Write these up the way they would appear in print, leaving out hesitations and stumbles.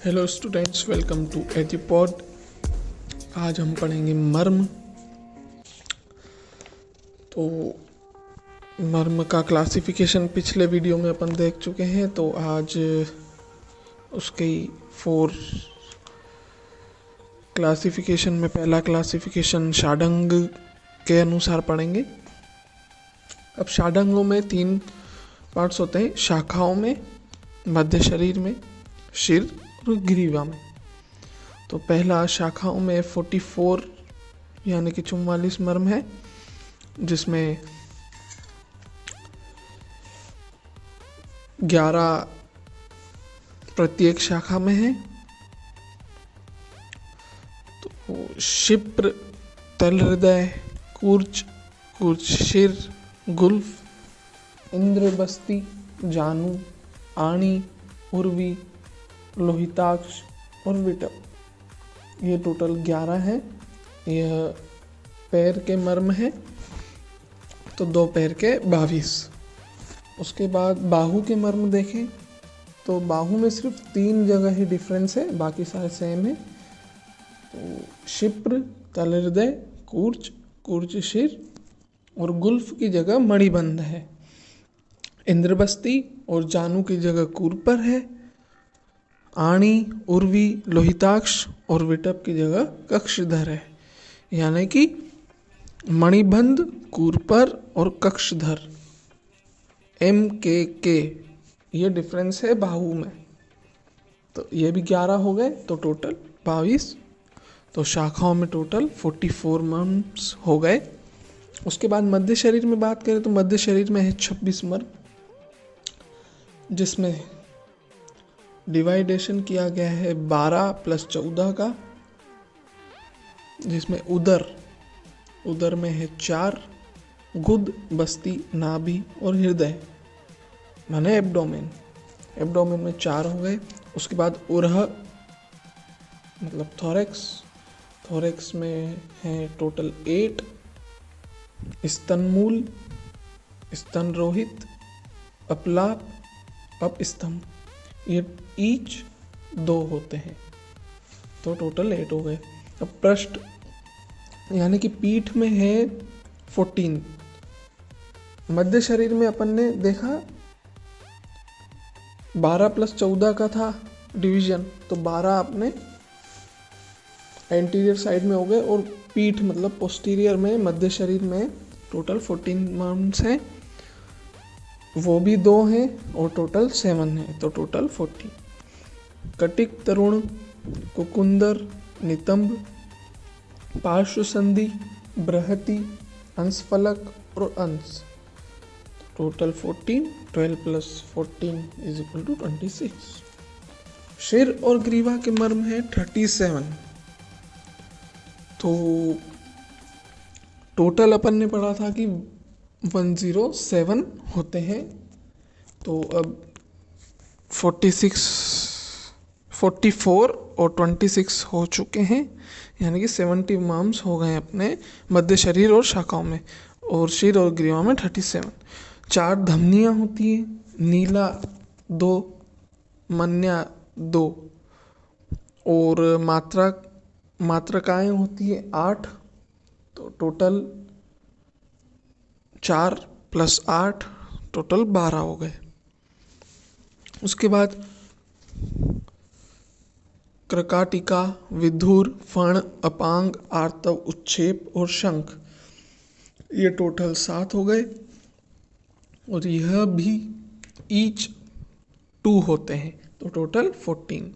Hello students, welcome to Edupod. आज हम पढ़ेंगे मर्म। तो मर्म का क्लासिफिकेशन पिछले वीडियो में अपन देख चुके हैं, तो आज उसके 4 क्लासिफिकेशन में पहला क्लासिफिकेशन षाडंग के अनुसार पढ़ेंगे। अब षाडंगों में 3 पार्ट्स होते हैं, शाखाओं में, मध्य शरीर में, सिर और ग्रीवा में। तो पहला शाखाओं में 44 यानी कि 44 मर्म है, जिसमें 11 प्रत्येक शाखा में है। तो क्षिप्र, तल हृदय, कूर्च, कूर्च शिर, गुल्फ, इंद्रबस्ती, जानु, आणी, उर्वी, लोहिताक्ष और विटप, ये टोटल 11 है। यह पैर के मर्म है, तो 2 पैर के 22। उसके बाद बाहु के मर्म देखें तो बाहु में सिर्फ 3 जगह ही डिफरेंस है, बाकी सारे सेम है। तो क्षिप्र, तल हृदय, कूर्च, कूर्च शिर और गुल्फ की जगह मणिबंध है। इंद्रबस्ती और जानु की जगह कूर्पर है। आणी, उर्वी, लोहिताक्ष और विटप की जगह कक्षधर है। यानी कि मणिबंध, कूर्पर और कक्षधर, के ये डिफरेंस है बाहु में। तो ये भी 11 हो गए, तो टोटल 22। तो शाखाओं में टोटल 44 मर्म्स हो गए। उसके बाद मध्य शरीर में बात करें तो मध्य शरीर में है 26 मर्म, जिसमें डिवाइडेशन किया गया है 12 + 14 का, जिसमें उदर में है 4, गुद, बस्ती, नाभि और हृदय माने एब्डोमेन में 4 हो गए। उसके बाद उरह मतलब थोरैक्स में है टोटल 8, स्तनमूल, स्तनरोहित, अपलाप, अपस्तंभ, ये ईच 2 होते हैं, तो टोटल 8 हो गए। अब पृष्ठ यानी कि पीठ में है 14। मध्य शरीर में अपन ने देखा 12 + 14 का था डिवीजन, तो 12 अपने एंटीरियर साइड में हो गए, और पीठ मतलब पोस्टीरियर में मध्य शरीर में टोटल 14 मर्म्स हैं, वो भी 2 हैं और टोटल 7 है, तो टोटल 40। कटिक, तरुण, कुकुंदर, नितंब, पार्श्व संधि, बृहति, अंशफलक और अंश, टोटल 14। 12 + 14 = 26। सिर और ग्रीवा के मर्म है 37। तो टोटल अपन ने पढ़ा था कि 107 होते हैं, तो अब 44 और 26 हो चुके हैं, यानी कि 70 मर्म्स हो गए अपने मध्य शरीर और शाखाओं में, और सिर और ग्रीवा में 37। 4 धमनियाँ होती हैं, नीला 2, मन्या 2, और मात्रकाएँ होती है 8, तो टोटल 4 + 8 टोटल 12 हो गए। उसके बाद क्रकाटिका, विधुर, फण, अपांग, आर्तव, उच्छेप और शंख, ये टोटल 7 हो गए, और यह भी ईच 2 होते हैं, तो टोटल 14।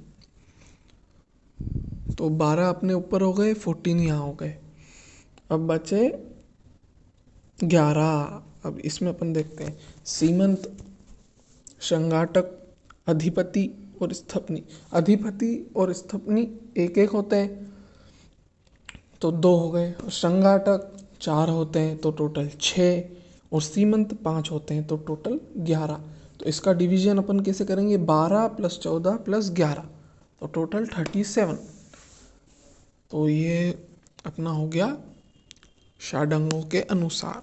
तो 12 अपने ऊपर हो गए, 14 यहाँ हो गए। अब बचे 11। अब इसमें अपन देखते हैं सीमंत, संघाटक, अधिपति और स्थपनी। अधिपति और स्थपनी 1-1 होते हैं, तो 2 हो गए। संघाटक 4 होते हैं, तो टोटल 6, और सीमंत 5 होते हैं, तो टोटल 11। तो इसका डिवीजन अपन कैसे करेंगे, 12 + 14 + 11, तो टोटल 37। तो ये अपना हो गया षाडंगों के अनुसार।